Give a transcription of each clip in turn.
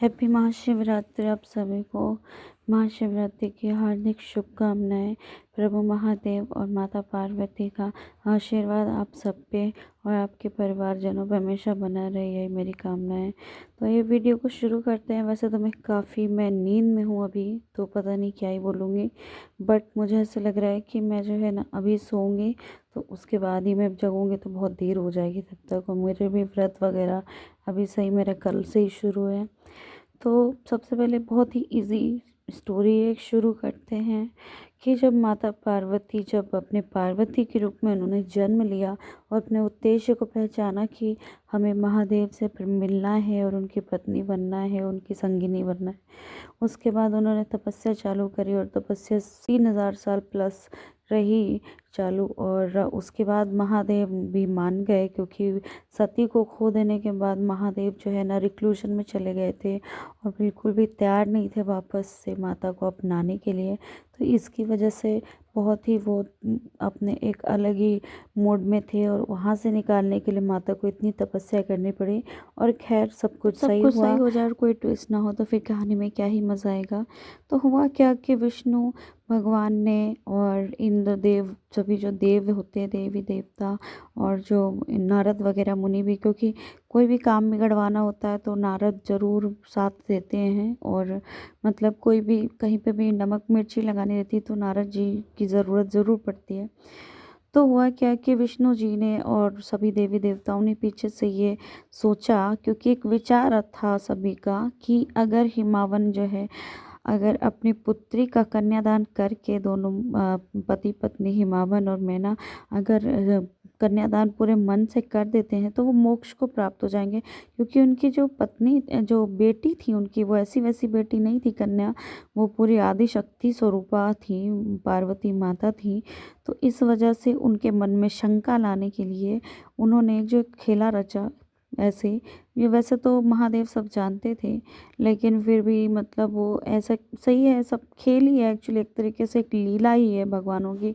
Happy Mahashivratri आप सभी को। महाशिवरात्रि की हार्दिक शुभकामनाएं। प्रभु महादेव और माता पार्वती का आशीर्वाद आप सब पे और आपके परिवारजनों पर हमेशा बना रहे, यही मेरी कामना है। तो ये वीडियो को शुरू करते हैं। वैसे तो मैं नींद में हूँ अभी, तो पता नहीं क्या ही बोलूँगी, बट मुझे ऐसा लग रहा है कि मैं जो है ना अभी सोऊंगी तो उसके बाद ही मैं जगूंगी तो बहुत देर हो जाएगी तब तक। और मेरे भी व्रत वगैरह अभी सही मेरा कल से ही शुरू है। तो सबसे पहले बहुत ही इजी स्टोरी एक शुरू करते हैं कि जब माता पार्वती जब अपने पार्वती के रूप में उन्होंने जन्म लिया और अपने उद्देश्य को पहचाना कि हमें महादेव से फिर मिलना है और उनकी पत्नी बनना है, उनकी संगिनी बनना है। उसके बाद उन्होंने तपस्या चालू करी और तपस्या 3000 साल प्लस रही चालू। और उसके बाद महादेव भी मान गए, क्योंकि सती को खो देने के बाद महादेव जो है ना रिक्लूशन में चले गए थे और बिल्कुल भी तैयार नहीं थे वापस से माता को अपनाने के लिए। तो इसकी वजह से बहुत ही वो अपने एक अलग ही मूड में थे और वहाँ से निकालने के लिए माता को इतनी तपस्या करनी पड़ी। और खैर सब कुछ सही हो जाए और कोई ट्विस्ट ना हो तो फिर कहानी में क्या ही मज़ा आएगा। तो हुआ क्या कि विष्णु भगवान ने और इंद्रदेव, सभी जो देव होते हैं, देवी देवता और जो नारद वगैरह मुनि भी, क्योंकि कोई भी काम बिगड़वाना होता है तो नारद ज़रूर साथ देते हैं। और मतलब कोई भी कहीं पे भी नमक मिर्ची लगानी रहती है तो नारद जी की ज़रूरत ज़रूर पड़ती है। तो हुआ क्या कि विष्णु जी ने और सभी देवी देवताओं ने पीछे से ये सोचा, क्योंकि एक विचार था सभी का कि अगर हिमावन जो है अगर अपनी पुत्री का कन्यादान करके दोनों पति पत्नी हिमावन और मैना अगर कन्यादान पूरे मन से कर देते हैं तो वो मोक्ष को प्राप्त हो जाएंगे। क्योंकि उनकी जो पत्नी जो बेटी थी उनकी, वो ऐसी वैसी बेटी नहीं थी कन्या, वो पूरी आदि शक्ति स्वरूपा थी, पार्वती माता थी। तो इस वजह से उनके मन में शंका लाने के लिए उन्होंने एक जो खेला रचा। ऐसे ये वैसे तो महादेव सब जानते थे, लेकिन फिर भी मतलब वो ऐसा सही है, सब खेल ही है एक्चुअली, एक तरीके से एक लीला ही है भगवानों की।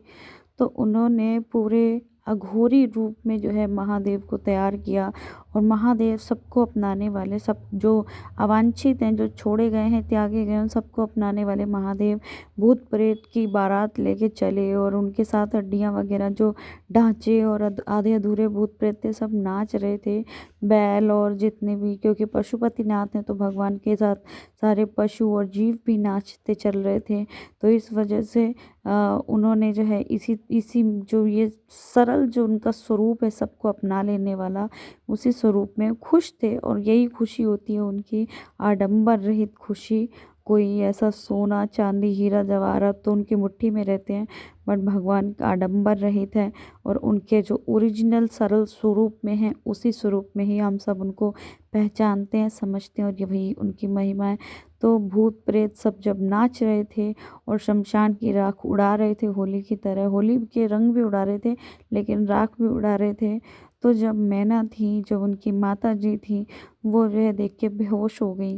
तो उन्होंने पूरे अघोरी रूप में जो है महादेव को तैयार किया। और महादेव सबको अपनाने वाले, सब जो अवांछित हैं, जो छोड़े गए हैं, त्यागे गए हैं, उन सबको अपनाने वाले महादेव भूत प्रेत की बारात लेके चले और उनके साथ हड्डियाँ वगैरह जो ढांचे और आधे अधूरे भूत प्रेत थे सब नाच रहे थे। बैल और जितने भी, क्योंकि पशुपति नाथ हैं तो भगवान के साथ सारे पशु और जीव भी नाचते चल रहे थे। तो इस वजह से उन्होंने जो है इसी इसी जो ये सरल जो उनका स्वरूप है सबको अपना लेने वाला, उसी स्वरूप में खुश थे। और यही खुशी होती है उनकी, आडंबर रहित खुशी। कोई ऐसा सोना चांदी हीरा जवाहरात तो उनकी मुट्ठी में रहते हैं, बट भगवान का आडंबर रहित है और उनके जो ओरिजिनल सरल स्वरूप में हैं उसी स्वरूप में ही हम सब उनको पहचानते हैं, समझते हैं, और ये वही उनकी महिमा है। तो भूत प्रेत सब जब नाच रहे थे और शमशान की राख उड़ा रहे थे, होली की तरह होली के रंग भी उड़ा रहे थे लेकिन राख भी उड़ा रहे थे, तो जब मैना थी, जब उनकी माता जी थी, वो जो है देख के बेहोश हो गई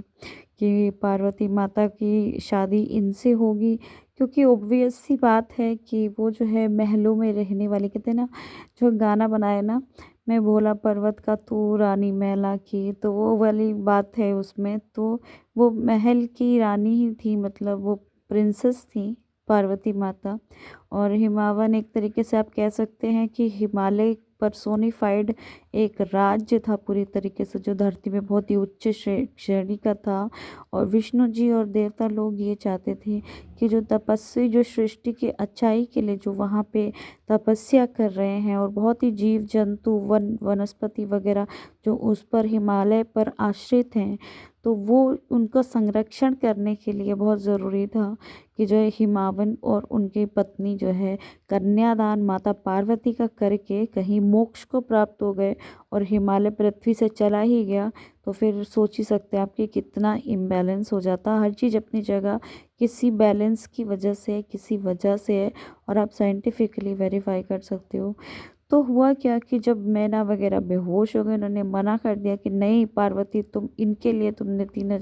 कि पार्वती माता की शादी इनसे होगी। क्योंकि ऑब्वियस सी बात है कि वो जो है महलों में रहने वाली, कहते हैं ना जो गाना बनाए ना, मैं भोला पर्वत का तू रानी महला की, तो वो वाली बात है उसमें। तो वो महल की रानी ही थी, मतलब वो प्रिंसेस थी पार्वती माता। और हिमावन एक तरीके से आप कह सकते हैं कि हिमालय पर्सोनिफाइड एक राज्य था पूरी तरीके से, जो धरती में बहुत ही उच्च श्रेणी का था। और विष्णु जी और देवता लोग ये चाहते थे कि जो तपस्वी जो सृष्टि की अच्छाई के लिए जो वहाँ पे तपस्या कर रहे हैं और बहुत ही जीव जंतु वन वनस्पति वगैरह जो उस पर हिमालय पर आश्रित हैं, तो वो उनका संरक्षण करने के लिए बहुत ज़रूरी था कि जो है हिमावन और उनकी पत्नी जो है कन्यादान माता पार्वती का करके कहीं मोक्ष को प्राप्त हो गए और हिमालय पृथ्वी से चला ही गया। तो फिर सोच ही सकते हैं आप कि कितना इम्बैलेंस हो जाता। हर चीज़ अपनी जगह किसी बैलेंस की वजह से, किसी वजह से है, और आप साइंटिफिकली वेरीफाई कर सकते हो। तो हुआ क्या कि जब मैना वगैरह बेहोश हो गए, उन्होंने मना कर दिया कि नहीं पार्वती, तुम इनके लिए तुमने 3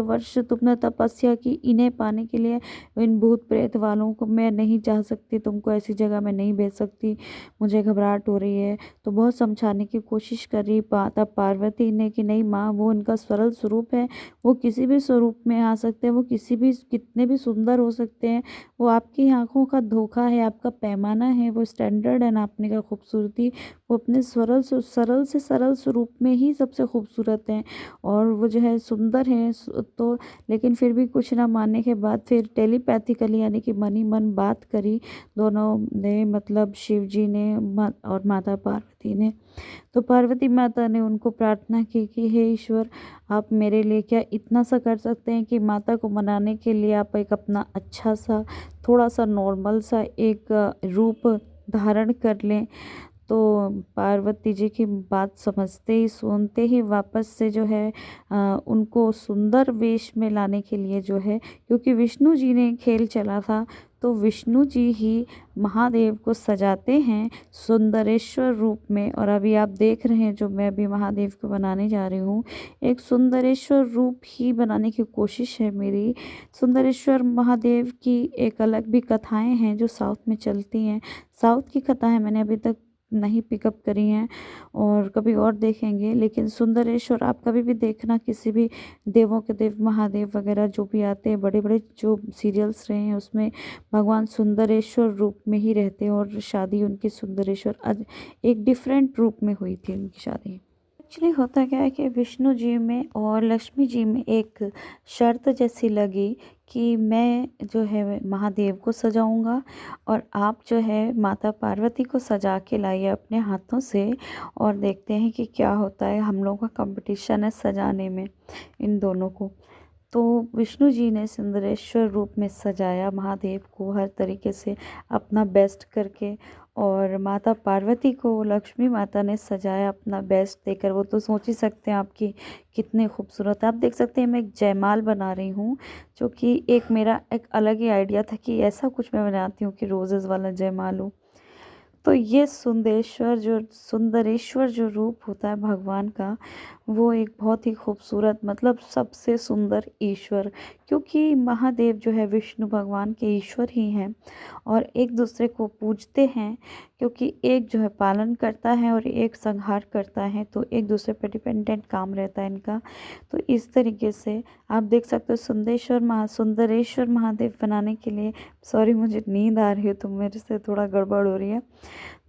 वर्ष तुमने तपस्या की, इन्हें पाने के लिए, इन भूत प्रेत वालों को मैं नहीं चाह सकती, तुमको ऐसी जगह में नहीं भेज सकती, मुझे घबराहट हो रही है। तो बहुत समझाने की कोशिश कर रही माता पार्वती ने कि नहीं माँ, वो उनका सरल स्वरूप है, वो किसी भी स्वरूप में आ सकते हैं, वो कितने भी सुंदर हो सकते हैं, वो आपकी आंखों का धोखा है, आपका पैमाना है, वो स्टैंडर्ड है नापने का खूबसूरती, वो अपने सरल से सरल स्वरूप में ही सबसे खूबसूरत हैं, और वो जो है सुंदर हैं। तो लेकिन फिर भी कुछ ना मानने के बाद फिर टेलीपैथिकली यानी कि मन ही मन बात करी दोनों ने, मतलब शिव जी ने और माता पार्वती ने। तो पार्वती माता ने उनको प्रार्थना की कि हे ईश्वर, आप मेरे लिए क्या इतना सा कर सकते हैं कि माता को मनाने के लिए आप एक अपना अच्छा सा, थोड़ा सा नॉर्मल सा एक रूप धारण कर लें। तो पार्वती जी की बात समझते ही, सुनते ही वापस से जो है उनको सुंदर वेश में लाने के लिए जो है, क्योंकि विष्णु जी ने खेल चला था, तो विष्णु जी ही महादेव को सजाते हैं सुंदरेश्वर रूप में। और अभी आप देख रहे हैं जो मैं अभी महादेव को बनाने जा रही हूँ, एक सुंदरेश्वर रूप ही बनाने की कोशिश है मेरी। सुंदरेश्वर महादेव की एक अलग भी कथाएं हैं जो साउथ में चलती हैं। साउथ की कथाएं मैंने अभी तक नहीं पिकअप करी हैं और कभी और देखेंगे, लेकिन सुंदरेश्वर आप कभी भी देखना, किसी भी देवों के देव महादेव वगैरह जो भी आते हैं, बड़े बड़े जो सीरियल्स रहे हैं उसमें भगवान सुंदरेश्वर रूप में ही रहते हैं, और शादी उनकी सुंदरेश्वर एक डिफरेंट रूप में हुई थी उनकी शादी। एक्चुअली होता क्या है कि विष्णु जी में और लक्ष्मी जी में एक शर्त जैसी लगी कि मैं जो है महादेव को सजाऊंगा और आप जो है माता पार्वती को सजा के लाइए अपने हाथों से, और देखते हैं कि क्या होता है। हम लोगों का कंपटीशन है सजाने में इन दोनों को। तो विष्णु जी ने सुंदरेश्वर रूप में सजाया महादेव को हर तरीके से अपना बेस्ट करके, और माता पार्वती को लक्ष्मी माता ने सजाया अपना बेस्ट देकर। वो तो सोच ही सकते हैं आपकी कितने खूबसूरत। आप देख सकते हैं मैं एक जयमाल बना रही हूँ, जो कि एक मेरा एक अलग ही आइडिया था कि ऐसा कुछ मैं बनाती हूँ कि रोजेज़ वाला जयमाल हो। तो ये सुंदरेश्वर जो रूप होता है भगवान का, वो एक बहुत ही खूबसूरत, मतलब सबसे सुंदर ईश्वर, क्योंकि महादेव जो है विष्णु भगवान के ईश्वर ही हैं और एक दूसरे को पूजते हैं, क्योंकि एक जो है पालन करता है और एक संहार करता है, तो एक दूसरे पर डिपेंडेंट काम रहता है इनका। तो इस तरीके से आप देख सकते हो सुंदरेश्वर महादेव बनाने के लिए, सॉरी मुझे नींद आ रही है तो मेरे से थोड़ा गड़बड़ हो रही है।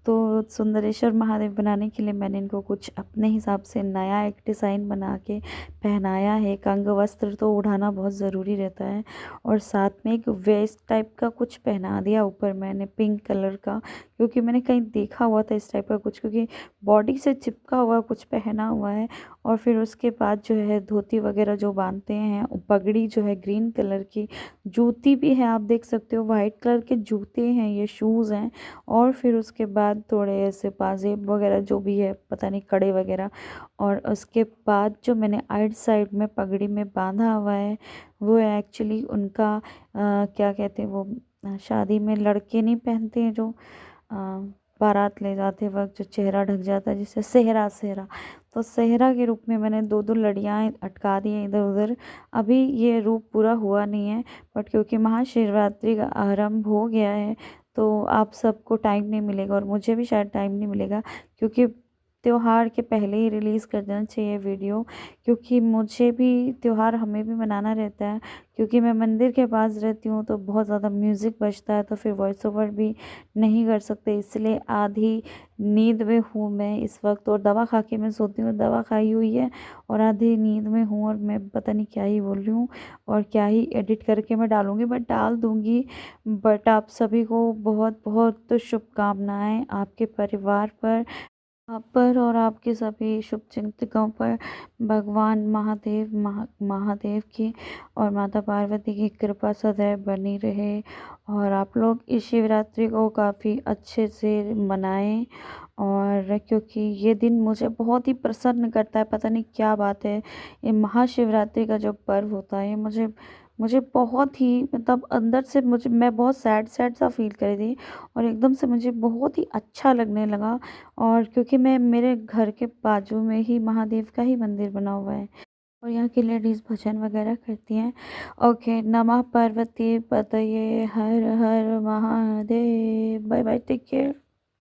तो सुंदरेश्वर महादेव बनाने के लिए मैंने इनको कुछ अपने हिसाब से नया एक डिज़ाइन बना के पहनाया है। एक अंग वस्त्र तो उठाना बहुत ज़रूरी रहता है, और साथ में एक वेस्ट टाइप का कुछ पहना दिया ऊपर मैंने पिंक कलर का, क्योंकि मैंने कहीं देखा हुआ था इस टाइप का कुछ, क्योंकि बॉडी से चिपका हुआ कुछ पहना हुआ है। और फिर उसके बाद जो है धोती वगैरह जो बांधते हैं, पगड़ी जो है ग्रीन कलर की, जूती भी है आप देख सकते हो, वाइट कलर के जूते हैं, ये शूज़ हैं। और फिर उसके बाद थोड़े ऐसे पाजेब वगैरह जो भी है, पता नहीं कड़े वगैरह। और उसके बाद जो मैंने आइट साइड में पगड़ी में बांधा हुआ है, वो एक्चुअली उनका क्या कहते हैं वो, शादी में लड़के नहीं पहनते हैं जो बारात ले जाते वक्त जो चेहरा ढक जाता है, जिसे सेहरा। तो सेहरा के रूप में मैंने 2 लड़ियाँ अटका दी हैं इधर उधर। अभी ये रूप पूरा हुआ नहीं है, बट क्योंकि महाशिवरात्रि का आरंभ हो गया है, तो आप सबको टाइम नहीं मिलेगा और मुझे भी शायद टाइम नहीं मिलेगा, क्योंकि त्योहार के पहले ही रिलीज़ कर देना चाहिए वीडियो, क्योंकि मुझे भी त्योहार हमें भी मनाना रहता है। क्योंकि मैं मंदिर के पास रहती हूँ तो बहुत ज़्यादा म्यूज़िक बजता है, तो फिर वॉइस ओवर भी नहीं कर सकते, इसलिए आधी नींद में हूँ मैं इस वक्त, और दवा खा के मैं सोती हूँ। दवा खाई हुई है और आधी नींद में हूँ, और मैं पता नहीं क्या ही बोल रही हूँ और क्या ही एडिट करके मैं डालूँगी, बट डाल दूँगी। बट आप सभी को बहुत बहुत शुभकामनाएँ आपके परिवार पर, आप पर और आपके सभी शुभचिंतकों पर। भगवान महादेव की और माता पार्वती की कृपा सदैव बनी रहे, और आप लोग इस शिवरात्रि को काफ़ी अच्छे से मनाएं। और क्योंकि ये दिन मुझे बहुत ही प्रसन्न करता है, पता नहीं क्या बात है, ये महाशिवरात्रि का जो पर्व होता है मुझे मुझे बहुत ही मतलब अंदर से मुझे मैं बहुत सैड सैड सा फ़ील कर रही थी और एकदम से मुझे बहुत ही अच्छा लगने लगा। और क्योंकि मैं मेरे घर के बाजू में ही महादेव का ही मंदिर बना हुआ है और यहाँ की लेडीज़ भजन वगैरह करती हैं। ओके, नमः पार्वती पतये हर हर Mahadev. Bye bye, take care.